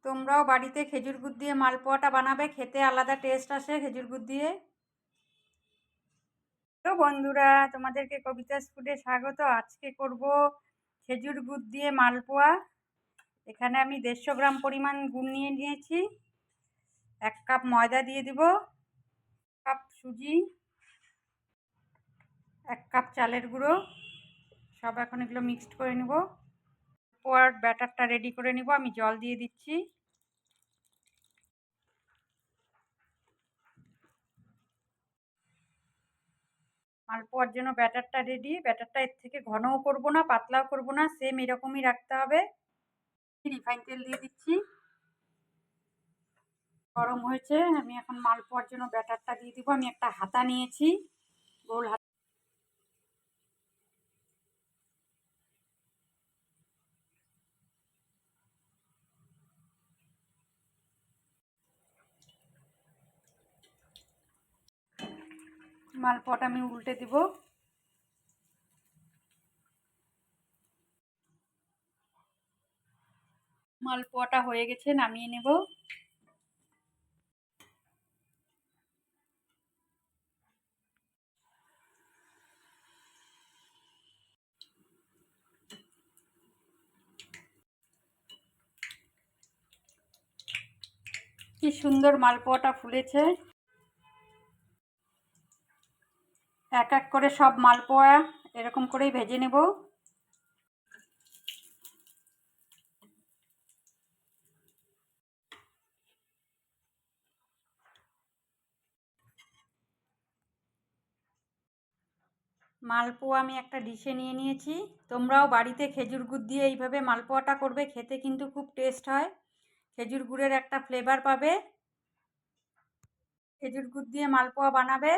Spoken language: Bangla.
তোমরাও বাড়িতে খেজুর গুড় দিয়ে মালপোয়াটা বানাবে, খেতে আলাদা টেস্ট আসে খেজুর গুড় দিয়ে। তো বন্ধুরা, তোমাদেরকে কবিতাস ফুডে স্বাগত। আজকে করব খেজুর গুড় দিয়ে মালপোয়া। এখানে আমি 150 গ্রাম পরিমাণ গুড় নিয়ে নিয়েছি। 1 কাপ ময়দা দিয়ে দিব, 1 কাপ সুজি, 1 কাপ চালের গুঁড়ো। সব এখন এগুলো মিক্সড করে নিব। মালপোয়ার ব্যাটারটা রেডি করে নিব। আমি জল দিয়ে দিচ্ছি। মালপোয়ার জন্য ব্যাটারটা রেডি। ব্যাটারটা এর থেকে ঘনও করব না, পাতলাও করব না, সেম এরকমই রাখতে হবে। রিফাইন তেল দিয়ে দিচ্ছি। গরম হয়েছে, আমি এখন মালপোয়ার জন্য ব্যাটারটা দিয়ে দিব। আমি একটা হাতা নিয়েছি, গোল হাতা। মালপোয়াটা আমি উল্টে দিব। মালপোয়াটা হয়ে গেছে, নামিয়ে নেব। কি সুন্দর মালপোয়াটা ফুলেছে। এক এক করে সব মালপোয়া এরকম করেই ভেজে নেব। মালপোয়া আমি একটা ডিশে নিয়ে নিয়েছি। তোমরাও বাড়িতে খেজুর গুড় দিয়ে এইভাবে মালপোয়াটা করবে, খেতে কিন্তু খুব টেস্ট হয়। খেজুর গুড়ের একটা ফ্লেভার পাবে। খেজুর গুড় দিয়ে মালপোয়া বানাবে।